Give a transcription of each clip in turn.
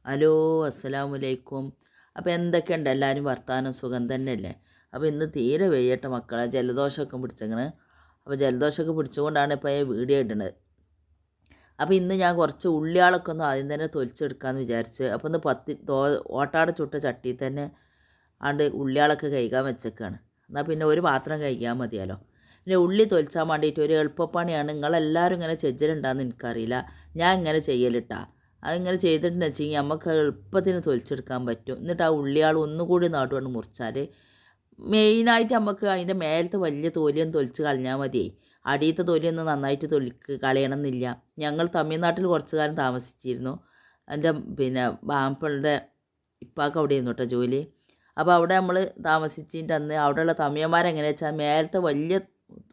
Hello അസ്സലാമലൈക്കും. അപ്പോൾ എന്തൊക്കെയുണ്ട് എല്ലാവരും വർത്താനം സുഖം തന്നെയല്ലേ? അപ്പോൾ ഇന്ന് തീരെ വെയ്യട്ടെ മക്കളെ, ജലദോഷമൊക്കെ പിടിച്ചേക്കണ്. അപ്പോൾ ജലദോഷമൊക്കെ പിടിച്ചുകൊണ്ടാണ് ഇപ്പോൾ ഈ വീഡിയോ ഇടുന്നത്. അപ്പോൾ ഇന്ന് ഞാൻ കുറച്ച് ഉള്ളിയാളൊക്കെ ഒന്ന് ആദ്യം തന്നെ തൊലിച്ചെടുക്കാമെന്ന് വിചാരിച്ച്. അപ്പോൾ ഒന്ന് ഓട്ടാട ചുട്ട ചട്ടിയിൽ തന്നെ ഉള്ളിയാളൊക്കെ കഴിക്കാൻ വെച്ചേക്കാണ്. എന്നാൽ പിന്നെ ഒരു പാത്രം കഴിക്കാൻ മതിയാലോ. പിന്നെ ഉള്ളി തൊലിച്ചാൻ വേണ്ടിയിട്ട് ഒരു എളുപ്പപ്പണിയാണ്. നിങ്ങളെല്ലാവരും ഇങ്ങനെ ചെജ്ജലുണ്ടാകുന്ന എനിക്കറിയില്ല, ഞാൻ ഇങ്ങനെ ചെയ്യലിട്ടാ. അതിങ്ങനെ ചെയ്തിട്ടുണ്ടെന്ന് വെച്ചെങ്കിൽ നമുക്ക് എളുപ്പത്തിന് തൊലിച്ചെടുക്കാൻ പറ്റും. എന്നിട്ട് ആ ഉള്ളിയാൾ ഒന്നുകൂടി നടുകൊണ്ട് മുറിച്ചാൽ മെയിനായിട്ട് നമുക്ക് അതിൻ്റെ മേലത്തെ വലിയ തോലിയൊന്നും തൊലിച്ച് കളഞ്ഞാൽ മതിയേ. അടിയത്തെ തൊലിയൊന്നും നന്നായിട്ട് കളയണമെന്നില്ല. ഞങ്ങൾ തമിഴ്നാട്ടിൽ കുറച്ച് കാലം താമസിച്ചിരുന്നു. എൻ്റെ ബാമ്പളുടെ ഇപ്പാക്ക് അവിടെ ആയിരുന്നു കേട്ടോ ജോലി. അപ്പോൾ അവിടെ നമ്മൾ താമസിച്ചിട്ട് അന്ന് അവിടെയുള്ള തമിഴന്മാരെങ്ങനെയാ വെച്ചാൽ മേലത്തെ വലിയ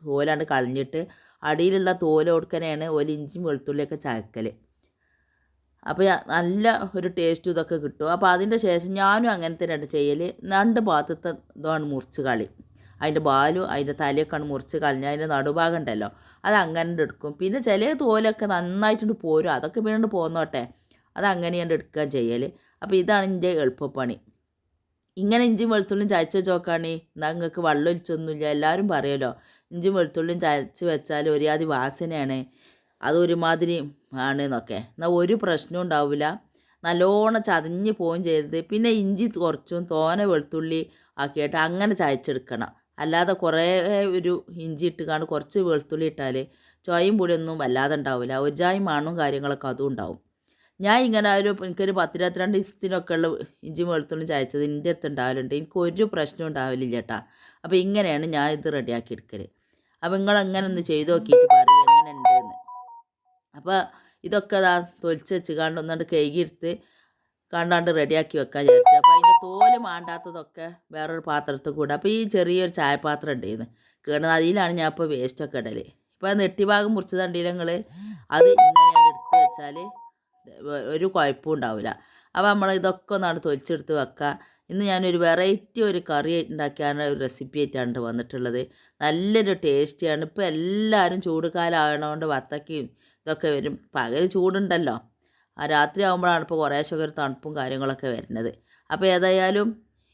തോലാണ് കളഞ്ഞിട്ട് അടിയിലുള്ള തോല് കൊടുക്കാനാണ് ഒരു ഇഞ്ചും വെളുത്തുള്ളിയൊക്കെ ചാക്കൽ. അപ്പോൾ നല്ല ഒരു ടേസ്റ്റും ഇതൊക്കെ കിട്ടും. അപ്പോൾ അതിൻ്റെ ശേഷം ഞാനും അങ്ങനെ തന്നെയാണ് ചെയ്യൽ. രണ്ട് ഭാഗത്തെ ഇതാണ് മുറിച്ച് കളി. അതിൻ്റെ ബാലും അതിൻ്റെ തലയൊക്കെയാണ് മുറിച്ച് കളഞ്ഞ് അതിൻ്റെ നടുഭാഗം ഉണ്ടല്ലോ അത് അങ്ങനെ എടുക്കും. പിന്നെ ചില തോലൊക്കെ നന്നായിട്ടുണ്ട് പോരും, അതൊക്കെ പിന്നെ പോന്നോട്ടെ, അത് അങ്ങനെയാണ് എടുക്കാൻ ചെയ്യൽ. അപ്പോൾ ഇതാണ് എൻ്റെ എളുപ്പപ്പണി. ഇങ്ങനെ ഇഞ്ചിയും വെളുത്തുള്ളിയും ചതച്ച് വെച്ചോക്കാണ് എന്നാൽ നിങ്ങൾക്ക് വെള്ളം ഒലിച്ചൊന്നുമില്ല. എല്ലാവരും പറയുമല്ലോ ഇഞ്ചിയും വെളുത്തുള്ളിയും ചതച്ച് വെച്ചാൽ ഒരുമാതിരി വാസനയാണ്, അതൊരുമാതിരി ആണെന്നൊക്കെ. എന്നാൽ ഒരു പ്രശ്നവും ഉണ്ടാവില്ല, നല്ലോണം ചതഞ്ഞ് പോവുകയും ചെയ്യരുത്. പിന്നെ ഇഞ്ചി കുറച്ചും തോനെ വെളുത്തുള്ളി ആക്കിയിട്ട് അങ്ങനെ ചതച്ചെടുക്കണം. അല്ലാതെ കുറേ ഒരു ഇഞ്ചി ഇട്ടുകാണ്ട് കുറച്ച് വെളുത്തുള്ളി ഇട്ടാൽ ചൊയും പൊടിയൊന്നും വല്ലാതെ ഉണ്ടാവില്ല, ഒരു ചായ മണവും കാര്യങ്ങളൊക്കെ അതും ഉണ്ടാവും. ഞാൻ ഇങ്ങനെ എനിക്കൊരു 10-22 ദിവസത്തിനൊക്കെ ഉള്ള ഇഞ്ചി വെളുത്തുള്ളി ചതച്ചത് എൻ്റെ അടുത്ത് ഉണ്ടാവലുണ്ട്. എനിക്കൊരു പ്രശ്നം ഉണ്ടാവലില്ല കേട്ടാ. അപ്പോൾ ഇങ്ങനെയാണ് ഞാൻ ഇത് റെഡിയാക്കി എടുക്കൽ. അപ്പോൾ നിങ്ങളങ്ങനെ ഒന്ന് ചെയ്ത് നോക്കിയിട്ട് പറയും എങ്ങനെ ഉണ്ടെന്ന്. അപ്പോൾ ഇതൊക്കെ തൊലിച്ച് വെച്ച് ഒന്നാണ്ട് കഴുകിയെടുത്ത് കണ്ടാണ്ട് റെഡിയാക്കി വെക്കാൻ വിചാരിച്ചു. അപ്പോൾ അതിൻ്റെ തോല് മാണ്ടാത്തതൊക്കെ വേറൊരു പാത്രത്തിൽ കൂടെ. അപ്പോൾ ഈ ചെറിയൊരു ചായപാത്രം ഉണ്ടായിരുന്നു കേടുന്നത്, അതിലാണ് ഞാൻ ഇപ്പോൾ വേസ്റ്റൊക്കെ ഇടൽ. ഇപ്പോൾ ആ നെട്ടിഭാഗം മുറിച്ചതുണ്ടെങ്കിൽ നിങ്ങൾ അത് ഇങ്ങനെയാണ് എടുത്ത് വെച്ചാൽ ഒരു കുഴപ്പവും ഉണ്ടാവില്ല. അപ്പോൾ നമ്മൾ ഇതൊക്കെ ഒന്നാണ് തൊലിച്ചെടുത്ത് വെക്കുക. ഇന്ന് ഞാനൊരു വെറൈറ്റി ഒരു കറി ഉണ്ടാക്കിയാണ് ഒരു റെസിപ്പി ആയിട്ടാണ് വന്നിട്ടുള്ളത്. നല്ലൊരു ടേസ്റ്റിയാണ്. ഇപ്പോൾ എല്ലാവരും ചൂടുകാലം ആയതുകൊണ്ട് വത്തക്കയും ഇതൊക്കെ വരും. പകൽ ചൂടുണ്ടല്ലോ, ആ രാത്രി ആകുമ്പോഴാണ് ഇപ്പോൾ കുറേശ്ശൊക്കെ ഒരു തണുപ്പും കാര്യങ്ങളൊക്കെ വരുന്നത്. അപ്പോൾ ഏതായാലും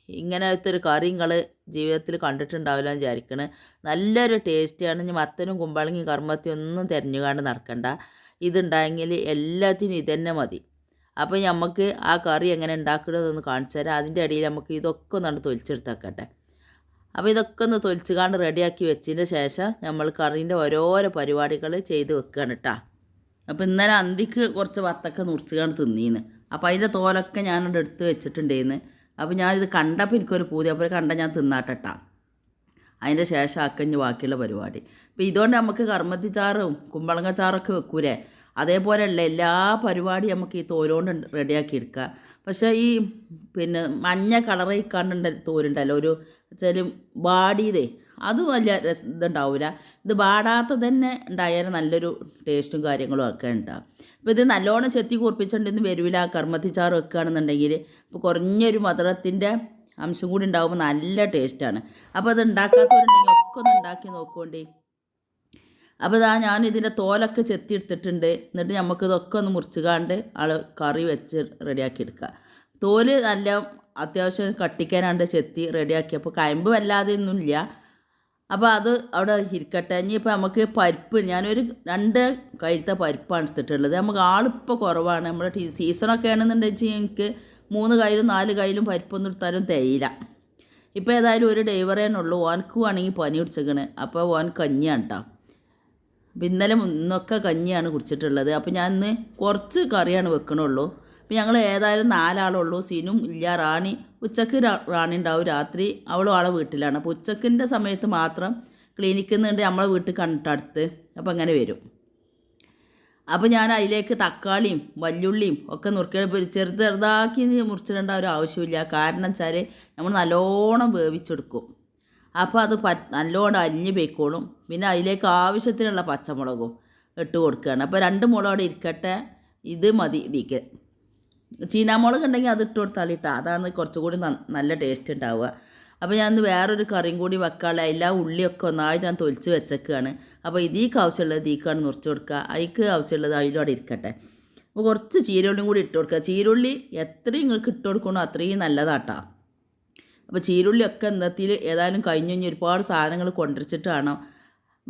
ഇങ്ങനത്തെ ഒരു കറി നിങ്ങൾ ജീവിതത്തിൽ കണ്ടിട്ടുണ്ടാവില്ല എന്ന് വിചാരിക്കണേ. നല്ലൊരു ടേസ്റ്റിയാണ്. ഇനി മത്തനും കുമ്പളങ്ങയും കർമ്മത്തിയും ഒന്നും തിരഞ്ഞുകാണ്ട് നടക്കണ്ട, ഇതുണ്ടായെങ്കിൽ എല്ലാത്തിനും ഇതന്നെ മതി. അപ്പോൾ നമുക്ക് ആ കറി എങ്ങനെ ഉണ്ടാക്കണമെന്നൊന്ന് കാണിച്ചു തരാം. അതിൻ്റെ ഇടയിൽ നമുക്ക് ഇതൊക്കെ ഒന്നാണ് തൊലിച്ചെടുത്തേക്കട്ടെ. അപ്പോൾ ഇതൊക്കെ ഒന്ന് തൊലിച്ചുകാണ്ട് റെഡിയാക്കി വെച്ചതിൻ്റെ ശേഷം നമ്മൾ കറീൻ്റെ ഓരോരോ പരിപാടികൾ ചെയ്ത് വെക്കുകയാണ് കേട്ടോ. അപ്പോൾ ഇന്നലെ അന്തിക്ക് കുറച്ച് വത്തക്ക നുറിച്ചുകാണ്ട് തിന്നീന്ന്. അപ്പോൾ അതിൻ്റെ തോലൊക്കെ ഞാനവിടെ എടുത്ത് വെച്ചിട്ടുണ്ടായിരുന്നു. അപ്പോൾ ഞാനിത് കണ്ടപ്പോൾ എനിക്കൊരു പൂതി, അപ്പോൾ കണ്ട ഞാൻ തിന്നാട്ടെട്ടാ. അതിൻ്റെ ശേഷം അക്കഞ്ഞ് ബാക്കിയുള്ള പരിപാടി. അപ്പോൾ ഇതുകൊണ്ട് നമുക്ക് കർമ്മത്തി ചാറും കുമ്പളങ്ങ ചാറൊക്കെ വെക്കൂലേ, അതേപോലെയുള്ള എല്ലാ പരിപാടിയും നമുക്ക് ഈ തോലുകൊണ്ട് റെഡിയാക്കി എടുക്കുക. പക്ഷേ ഈ മഞ്ഞ കളറിൽ കാണുന്നുണ്ട് തോലുണ്ടല്ലോ, ഒരു വെച്ചാൽ ബാടിയതേ അത് വലിയ ഇതുണ്ടാവില്ല. ഇത് ബാടാത്ത തന്നെ ഉണ്ടായാലും നല്ലൊരു ടേസ്റ്റും കാര്യങ്ങളും ഒക്കെ ഉണ്ടാകും. അപ്പോൾ ഇത് നല്ലോണം ചെത്തി കുറിപ്പിച്ചിട്ടുണ്ടെന്ന് വരില്ല കർമ്മത്തി ചാറ് വെക്കുകയാണെന്നുണ്ടെങ്കിൽ. ഇപ്പോൾ കുറഞ്ഞൊരു മധുരത്തിൻ്റെ അംശം കൂടി ഉണ്ടാകുമ്പോൾ നല്ല ടേസ്റ്റാണ്. അപ്പോൾ അത് ഉണ്ടാക്കാത്തവരുണ്ടെങ്കിൽ ഒക്കെ ഒന്ന് ഉണ്ടാക്കി നോക്കുകൊണ്ടേ. അപ്പോൾ ഞാൻ ഇതിൻ്റെ തോലൊക്കെ ചെത്തി എടുത്തിട്ടുണ്ട്. എന്നിട്ട് നമുക്കിതൊക്കെ ഒന്ന് മുറിച്ചുകാണ്ട് കറി വെച്ച് റെഡിയാക്കി എടുക്കുക. തോല് നല്ല അത്യാവശ്യം കട്ടിക്കാനാണ്ട് ചെത്തി റെഡിയാക്കിയപ്പോൾ കയമ്പ് വല്ലാതെ ഒന്നുമില്ല. അപ്പോൾ അത് അവിടെ ഇരിക്കട്ടെ. ഇനിയിപ്പോൾ നമുക്ക് പരിപ്പ് ഞാനൊരു 2 കയ്യിലത്തെ പരിപ്പാണ് എടുത്തിട്ടുള്ളത്. നമുക്ക് ആളിപ്പോൾ കുറവാണ്. നമ്മുടെ സീസണൊക്കെ ആണെന്നുണ്ടെങ്കിൽ എനിക്ക് 3 കയ്യിലും 4 കയ്യിലും പരിപ്പൊന്നും എടുത്താലും തേയില്ല. ഇപ്പോൾ ഏതായാലും ഒരു ഡ്രൈവറേനുള്ളൂ, ഓനക്കും ആണെങ്കിൽ പനി പിടിച്ചേക്കണ്. അപ്പോൾ ഓൻ കഞ്ഞിയാണ് കേട്ടോ. അപ്പോൾ ഇന്നൊക്കെ കഞ്ഞിയാണ് കുടിച്ചിട്ടുള്ളത്. അപ്പോൾ ഞാൻ ഇന്ന് കുറച്ച് കറിയാണ് വെക്കണുള്ളൂ. അപ്പോൾ ഞങ്ങൾ ഏതായാലും 4 ആളുള്ളൂ. സിനും ഇല്ല, റാണി ഉച്ചക്ക് റാണി ഉണ്ടാവും, രാത്രി അവളും ആളെ വീട്ടിലാണ്. അപ്പോൾ ഉച്ചക്കിൻ്റെ സമയത്ത് മാത്രം ക്ലിനിക്കിൽ നിന്നുണ്ട് നമ്മളെ വീട്ടിൽ കണ്ടിട്ടടുത്ത്. അപ്പോൾ അങ്ങനെ വരും. അപ്പോൾ ഞാൻ അതിലേക്ക് തക്കാളിയും വല്യുള്ളിയും ഒക്കെ ചെറുതാക്കി മുറിച്ചിടേണ്ട ഒരു ആവശ്യമില്ല. കാരണം വെച്ചാൽ നമ്മൾ നല്ലോണം വേവിച്ചെടുക്കും. അപ്പോൾ അത് നല്ലോണം അരിഞ്ഞ് പോയിക്കോളും. പിന്നെ അതിലേക്ക് ആവശ്യത്തിനുള്ള പച്ചമുളകും ഇട്ട് കൊടുക്കുകയാണ്. അപ്പോൾ 2 മുളക് അവിടെ ഇരിക്കട്ടെ, ഇത് മതി. ഇതിക്ക് ചീനാമുളക് ഉണ്ടെങ്കിൽ അത് ഇട്ട് കൊടുത്താൽ ഇട്ടാൽ അതാണ് കുറച്ചുകൂടി നല്ല ടേസ്റ്റ് ഉണ്ടാവുക. അപ്പോൾ ഞാൻ വേറൊരു കറിയും കൂടി വെക്കാനുള്ള എല്ലാ ഉള്ളിയൊക്കെ ഒന്നായിട്ട് ഞാൻ തൊലിച്ച് വെച്ചേക്കുകയാണ്. അപ്പോൾ ഇതിക്ക് ആവശ്യമുള്ളത് ഇതിക്കാണ് മുറിച്ച് കൊടുക്കുക, അതിക്ക് ആവശ്യമുള്ളത് അതിലൂടെ ഇരിക്കട്ടെ. അപ്പോൾ കുറച്ച് ചീരുള്ളിയും കൂടി ഇട്ട് കൊടുക്കുക. ചീരുള്ളി എത്രയും നിങ്ങൾക്ക് ഇട്ട് കൊടുക്കണോ അത്രയും നല്ലതാട്ടാ. അപ്പോൾ ചീരുള്ളിയൊക്കെ എന്നത്തിൽ ഏതായാലും കഴിഞ്ഞ് ഒരുപാട് സാധനങ്ങൾ കൊണ്ടുവച്ചിട്ട് വേണം.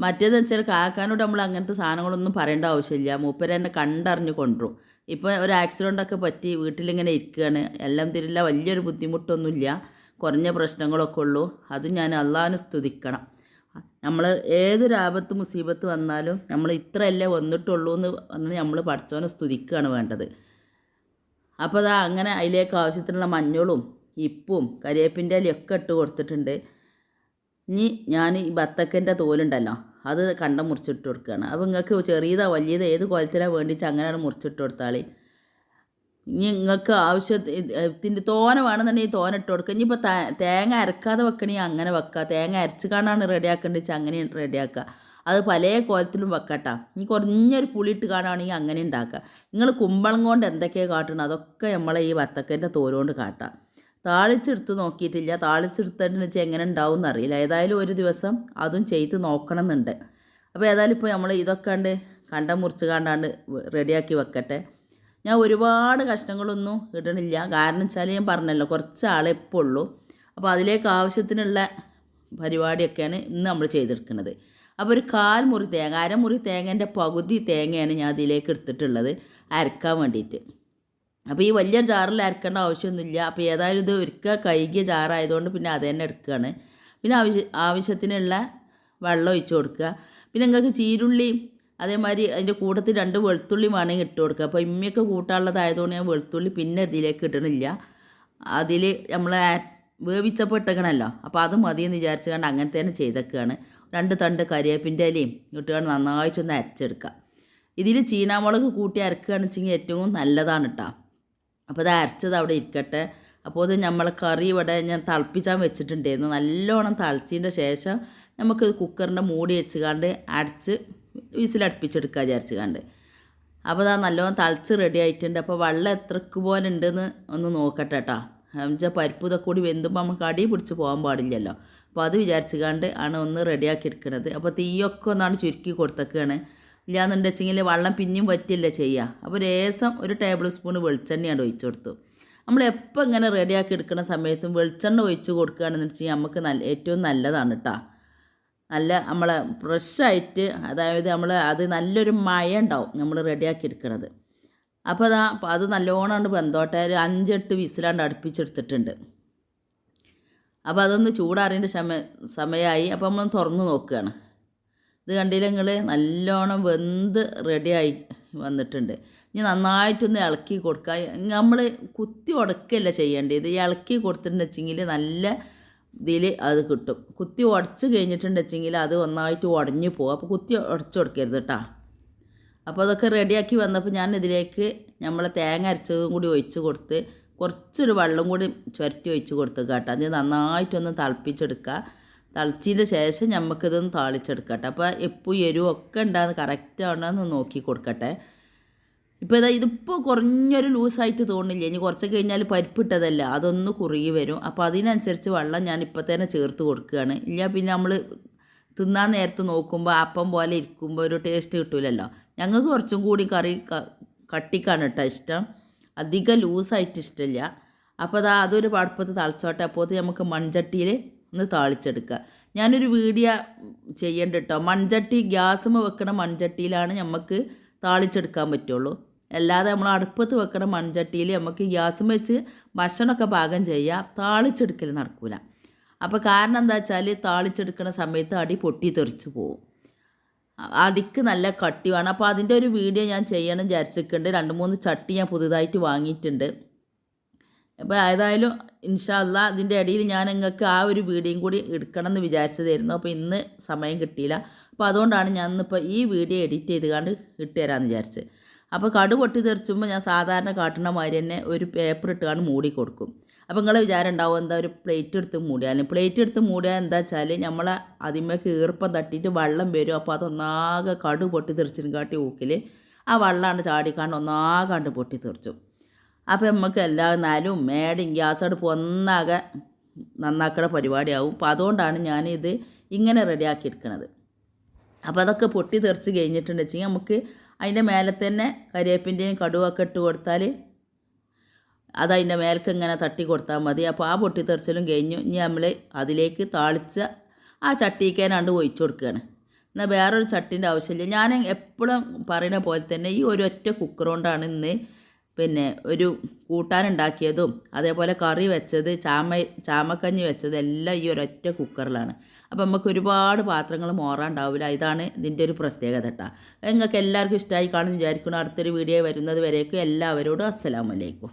മറ്റേതെന്ന് വെച്ചാൽ കാക്കാനോട് നമ്മൾ അങ്ങനത്തെ സാധനങ്ങളൊന്നും പറയേണ്ട ആവശ്യമില്ല. മൂപ്പര് തന്നെ കണ്ടറിഞ്ഞ് കൊണ്ടുവരും. ഇപ്പോൾ ഒരു ആക്സിഡൻ്റൊക്കെ പറ്റി വീട്ടിലിങ്ങനെ ഇരിക്കുകയാണ്. എല്ലാം തിരില്ല, വലിയൊരു ബുദ്ധിമുട്ടൊന്നുമില്ല, കുറഞ്ഞ പ്രശ്നങ്ങളൊക്കെ ഉള്ളൂ. അതും ഞാൻ അള്ളാഹിനെ സ്തുതിക്കണം. നമ്മൾ ഏതൊരു ആപത്ത് മുസീബത്ത് വന്നാലും നമ്മൾ ഇത്രയല്ലേ വന്നിട്ടുള്ളൂ എന്ന് പറഞ്ഞ് നമ്മൾ പഠിച്ചവനെ സ്തുതിക്കുകയാണ് വേണ്ടത്. അപ്പോൾ അതാ അങ്ങനെ അതിലേക്ക് ആവശ്യത്തിനുള്ള മഞ്ഞളും ഇപ്പും കരിവേപ്പിൻ്റെ ഇലയൊക്കെ ഇട്ട് കൊടുത്തിട്ടുണ്ട്. ഇനി ഞാൻ ഈ ബത്തക്കൻ്റെ തോലുണ്ടല്ലോ അത് കണ്ടം മുറിച്ചിട്ട് കൊടുക്കുകയാണ്. അപ്പോൾ നിങ്ങൾക്ക് ചെറിയതോ വലിയതോ ഏത് കോലത്തിലാണ് വേണ്ടിച്ച് അങ്ങനെയാണ് മുറിച്ചിട്ട് കൊടുത്താൽ. ഇനി നിങ്ങൾക്ക് ആവശ്യത്തിൻ്റെ തോന വേണമെന്നുണ്ടെങ്കിൽ തോന ഇട്ട് കൊടുക്കുക. ഇനിയിപ്പോൾ തേങ്ങ അരക്കാതെ വെക്കണമെങ്കിൽ അങ്ങനെ വെക്കുക. തേങ്ങ അരച്ച് കാണാണ് റെഡിയാക്കേണ്ടത് വെച്ചാൽ അങ്ങനെ റെഡിയാക്കുക. അത് പല കോലത്തിലും വെക്കട്ടാ. ഇനി കുറഞ്ഞൊരു പുളിയിട്ട് കാണുകയാണെങ്കിൽ അങ്ങനെ ഉണ്ടാക്കുക. നിങ്ങൾ കുമ്പളം കൊണ്ട് എന്തൊക്കെയാണ് കാട്ടണം അതൊക്കെ നമ്മളെ ഈ വത്തക്കൻ്റെ തോലുകൊണ്ട് കാട്ടാം. താളിച്ചെടുത്ത് നോക്കിയിട്ടില്ല. താളിച്ചെടുത്തിട്ട് വെച്ചാൽ എങ്ങനെ ഉണ്ടാവും എന്നറിയില്ല. ഏതായാലും ഒരു ദിവസം അതും ചെയ്ത് നോക്കണം എന്നുണ്ട്. അപ്പോൾ ഏതായാലും ഇപ്പോൾ നമ്മൾ ഇതൊക്കെ കണ്ടം മുറിച്ച് കണ്ടാണ്ട് റെഡിയാക്കി വെക്കട്ടെ. ഞാൻ ഒരുപാട് കഷ്ണങ്ങളൊന്നും ഇടണില്ല. കാരണം വെച്ചാൽ ഞാൻ പറഞ്ഞല്ലോ കുറച്ച് ആളെ ഇപ്പോൾ ഉള്ളൂ. അപ്പോൾ അതിലേക്ക് ആവശ്യത്തിനുള്ള പരിപാടിയൊക്കെയാണ് ഇന്ന് നമ്മൾ ചെയ്തെടുക്കുന്നത്. അപ്പോൾ ഒരു 1/4 മുറി തേങ്ങ, അരമുറി തേങ്ങേൻ്റെ പകുതി തേങ്ങയാണ് ഞാൻ അതിലേക്ക് എടുത്തിട്ടുള്ളത് അരക്കാൻ വേണ്ടിയിട്ട്. അപ്പോൾ ഈ വലിയ ജാറിൽ അരക്കേണ്ട ആവശ്യമൊന്നുമില്ല. അപ്പോൾ ഏതായാലും ഇത് ഒരിക്കൽ കഴുകിയ ജാറായതുകൊണ്ട് പിന്നെ അത് തന്നെ എടുക്കുകയാണ്. പിന്നെ ആവശ്യത്തിനുള്ള വെള്ളം ഒഴിച്ച് കൊടുക്കുക. പിന്നെ നിങ്ങൾക്ക് ചീരുള്ളി അതേമാതിരി അതിൻ്റെ കൂട്ടത്തിൽ 2 വെളുത്തുള്ളി വേണമെങ്കിൽ ഇട്ട് കൊടുക്കുക. അപ്പോൾ ഇമ്മയൊക്കെ കൂട്ടാനുള്ളതായതുകൊണ്ട് ഞാൻ വെളുത്തുള്ളി പിന്നെ ഇതിലേക്ക് ഇടണില്ല. അതിൽ നമ്മൾ വേവിച്ചപ്പോൾ ഇട്ടേക്കണമല്ലോ, അപ്പോൾ അത് മതിയെന്ന് വിചാരിച്ചു കൊണ്ട് അങ്ങനെ തന്നെ ചെയ്തേക്കുകയാണ്. 2 തണ്ട് കരിവേപ്പിൻ്റെ ഇലയും ഇട്ടുകൊണ്ട് നന്നായിട്ടൊന്ന് അരച്ചെടുക്കുക. ഇതിൽ ചീനാമുളക് കൂട്ടി അരക്കുകയാണെന്ന് വെച്ചെങ്കിൽ ഏറ്റവും നല്ലതാണ് കേട്ടോ. അപ്പോൾ അത് അരച്ചത് അവിടെ ഇരിക്കട്ടെ. അപ്പോൾ അത് നമ്മളെ കറി ഇവിടെ ഞാൻ തിളപ്പിച്ചാൻ വെച്ചിട്ടുണ്ടായിരുന്നു. നല്ലോണം തിളച്ചതിൻ്റെ ശേഷം നമുക്ക് കുക്കറിൻ്റെ മൂടി വെച്ചുകൊണ്ട് അടച്ച് വിസിലടുപ്പിച്ചെടുക്കുക വിചാരിച്ചുകൊണ്ട്. അപ്പോൾ അത് നല്ലോണം തിളച്ച് റെഡി ആയിട്ടുണ്ട്. അപ്പോൾ വെള്ളം എത്രക്ക് പോലെ ഉണ്ടെന്ന് ഒന്ന് നോക്കട്ടെ കേട്ടോ. എന്നുവെച്ചാൽ പരിപ്പ് ഇതൊക്കെ കൂടി വെന്തുമ്പോൾ നമുക്ക് അടി പിടിച്ച് പോകാൻ പാടില്ലല്ലോ. അപ്പോൾ അത് വിചാരിച്ചുകൊണ്ട് ആണ് ഒന്ന് റെഡിയാക്കി എടുക്കുന്നത്. അപ്പോൾ തീയൊക്കെ ഒന്നാണ് ചുരുക്കി കൊടുത്തേക്കാണ്. ഇല്ലാന്നുണ്ട് വെച്ചെങ്കിൽ വെള്ളം പിന്നെയും പറ്റില്ല ചെയ്യുക. അപ്പോൾ ലേശം 1 ടേബിൾ സ്പൂൺ വെളിച്ചെണ്ണയാണ് ഒഴിച്ചു കൊടുത്തു. നമ്മളെപ്പോൾ ഇങ്ങനെ റെഡിയാക്കി എടുക്കുന്ന സമയത്തും വെളിച്ചെണ്ണ ഒഴിച്ച് കൊടുക്കുകയാണെന്ന് വെച്ചാൽ നമുക്ക് ഏറ്റവും നല്ലതാണ് കേട്ടോ. നല്ല നമ്മളെ ഫ്രഷായിട്ട്, അതായത് അത് നല്ലൊരു മയം ഉണ്ടാവും നമ്മൾ റെഡിയാക്കി എടുക്കുന്നത്. അപ്പോൾ അത് നല്ലോണം വെന്തോട്ടെ. 5-8 വിസിലാണ്ട് അടുപ്പിച്ചെടുത്തിട്ടുണ്ട്. അപ്പോൾ അതൊന്ന് ചൂടാറിൻ്റെ സമയമായി. അപ്പോൾ നമ്മൾ തുറന്ന് നോക്കുകയാണ്. ഇത് കണ്ടില്ല നിങ്ങൾ, നല്ലോണം വെന്ത് റെഡിയായി വന്നിട്ടുണ്ട്. ഇനി നന്നായിട്ടൊന്ന് ഇളക്കി കൊടുക്കുക. നമ്മൾ കുത്തി ഉടക്കുകയല്ല ചെയ്യേണ്ടത്. ഇളക്കി കൊടുത്തിട്ടുണ്ടെന്ന് വെച്ചെങ്കിൽ നല്ല ഇതിൽ അത് കിട്ടും. കുത്തി ഉടച്ച് കഴിഞ്ഞിട്ടുണ്ടെന്ന് വെച്ചെങ്കിൽ അത് ഒന്നായിട്ട് ഉടഞ്ഞു പോകും. അപ്പോൾ കുത്തി ഉടച്ച് കൊടുക്കരുത് കേട്ടോ. അപ്പോൾ അതൊക്കെ റെഡിയാക്കി വന്നപ്പോൾ ഞാൻ ഇതിലേക്ക് നമ്മളെ തേങ്ങ അരച്ചതും കൂടി ഒഴിച്ച് കൊടുത്ത് കുറച്ചൊരു വെള്ളം കൂടി ചുരറ്റി ഒഴിച്ച് കൊടുത്ത് കേട്ടോ. അത് നന്നായിട്ടൊന്ന് തിളപ്പിച്ചെടുക്കുക. തിളച്ചതിന് ശേഷം നമുക്കിതൊന്ന് താളിച്ചെടുക്കട്ടെ. അപ്പോൾ എപ്പോൾ എരിവും ഒക്കെ ഉണ്ടാകുന്ന കറക്റ്റ് ആണെന്ന് നോക്കി കൊടുക്കട്ടെ. ഇപ്പോൾ ഇതിപ്പോൾ കുറഞ്ഞൊരു ലൂസായിട്ട് തോന്നില്ല. ഇനി കുറച്ച് കഴിഞ്ഞാൽ പരിപ്പിട്ടതല്ല, അതൊന്ന് കുറുകി വരും. അപ്പോൾ അതിനനുസരിച്ച് വെള്ളം ഞാൻ ഇപ്പോൾ തന്നെ ചേർത്ത് കൊടുക്കുകയാണ്. ഇല്ല പിന്നെ നമ്മൾ തിന്നാൻ നേരത്ത് നോക്കുമ്പോൾ അപ്പം പോലെ ഇരിക്കുമ്പോൾ ഒരു ടേസ്റ്റ് കിട്ടില്ലല്ലോ. ഞങ്ങൾക്ക് കുറച്ചും കൂടി കറി കട്ടിക്കാണ് കേട്ടോ ഇഷ്ടം, അധികം ലൂസായിട്ട് ഇഷ്ടമില്ല. അപ്പോൾ അതൊരു പടുപ്പത്ത് തളിച്ചോട്ടെ. അപ്പോൾ നമുക്ക് മൺചട്ടിയിൽ ഒന്ന് താളിച്ചെടുക്കുക. ഞാനൊരു വീഡിയോ ചെയ്യേണ്ട കേട്ടോ. മൺചട്ടി ഗ്യാസുമ്മ വെക്കണ മൺചട്ടിയിലാണ് നമുക്ക് താളിച്ചെടുക്കാൻ പറ്റുള്ളൂ. അല്ലാതെ നമ്മൾ അടുപ്പത്ത് വെക്കണ മൺചട്ടിയിൽ നമുക്ക് ഗ്യാസും വെച്ച് ഭക്ഷണമൊക്കെ പാകം ചെയ്യാം, താളിച്ചെടുക്കൽ നടക്കില്ല. അപ്പോൾ കാരണം എന്താ വെച്ചാൽ താളിച്ചെടുക്കുന്ന സമയത്ത് അടി പൊട്ടി തെറിച്ച് പോകും. അടിക്ക് നല്ല കട്ടി വേണം. അപ്പോൾ അതിൻ്റെ ഒരു വീഡിയോ ഞാൻ ചെയ്യണം വിചാരിച്ചിട്ടുണ്ട്. 2-3 ചട്ടി ഞാൻ പുതുതായിട്ട് വാങ്ങിയിട്ടുണ്ട്. അപ്പോൾ ഏതായാലും ഇൻഷാ അല്ലാ അതിൻ്റെ ഇടയിൽ ഞാൻ നിങ്ങൾക്ക് ആ ഒരു വീഡിയോയും കൂടി എടുക്കണം എന്ന് വിചാരിച്ചതായിരുന്നു. അപ്പോൾ ഇന്ന് സമയം കിട്ടിയില്ല. അപ്പോൾ അതുകൊണ്ടാണ് ഞാൻ ഇന്നിപ്പോൾ ഈ വീഡിയോ എഡിറ്റ് ചെയ്തുകൊണ്ട് ഇട്ടുതരാമെന്ന് വിചാരിച്ചത്. അപ്പോൾ കടു പൊട്ടി തെറിച്ചുമ്പോൾ ഞാൻ സാധാരണ കാട്ടുന്ന മാതിരി തന്നെ ഒരു പേപ്പർ ഇട്ടുകൊണ്ട് മൂടി കൊടുക്കും. അപ്പോൾ നിങ്ങളെ വിചാരം ഉണ്ടാവും എന്താ ഒരു പ്ലേറ്റ് എടുത്ത് മൂടിയാലും. പ്ലേറ്റ് എടുത്ത് മൂടിയാൽ എന്താ വെച്ചാൽ നമ്മളെ അതിന്മേക്ക് ഈർപ്പം തട്ടിയിട്ട് വെള്ളം വരും. അപ്പോൾ അതൊന്നാകെ കടു പൊട്ടി തെറിച്ചിനും കാട്ടി ഊക്കിൽ ആ വെള്ളമാണ് ചാടിക്കാണ്ട് ഒന്നാകാണ്ട് പൊട്ടി തെറിച്ചു. അപ്പോൾ നമുക്ക് എല്ലാവരും മേടയും ഗ്യാസ് അടുപ്പ് ഒന്നാകെ നന്നാക്കുന്ന പരിപാടിയാവും. അപ്പോൾ അതുകൊണ്ടാണ് ഞാനിത് ഇങ്ങനെ റെഡിയാക്കി എടുക്കുന്നത്. അപ്പോൾ അതൊക്കെ പൊട്ടി തെറിച്ച് കഴിഞ്ഞിട്ടുണ്ടെന്ന് വെച്ചെങ്കിൽ നമുക്ക് അതിൻ്റെ മേലെ തന്നെ കരിവേപ്പിൻ്റെയും കടുവൊക്കെ ഇട്ട് കൊടുത്താൽ അതതിൻ്റെ മേലേക്ക് ഇങ്ങനെ തട്ടി കൊടുത്താൽ മതി. അപ്പോൾ ആ പൊട്ടിത്തെറിച്ചലും കഴിഞ്ഞു. ഇനി നമ്മൾ അതിലേക്ക് താളിച്ച ആ ചട്ടിക്കേനാണ്ട് ഒഴിച്ചു കൊടുക്കുകയാണ്. എന്നാൽ വേറൊരു ചട്ടീൻ്റെ ആവശ്യമില്ല. ഞാൻ എപ്പോഴും പറയുന്ന പോലെ തന്നെ ഈ ഒരൊറ്റ കുക്കർ കൊണ്ടാണ് ഇന്ന് പിന്നെ ഒരു കൂട്ടാനുണ്ടാക്കിയതും അതേപോലെ കറി വെച്ചത് ചാമക്കഞ്ഞി വെച്ചത് എല്ലാം ഈ ഒരൊറ്റ കുക്കറിലാണ്. അപ്പം നമുക്ക് ഒരുപാട് പാത്രങ്ങൾ മോറാണ്ടാവില്ല. ഇതാണ് ഇതിൻ്റെ ഒരു പ്രത്യേകത കേട്ടോ. നിങ്ങൾക്ക് എല്ലാവർക്കും ഇഷ്ടമായി കാണും വിചാരിക്കണം. അടുത്തൊരു വീഡിയോ വരുന്നത് വരേക്കും എല്ലാവരോടും അസ്സലാമു അലൈക്കും.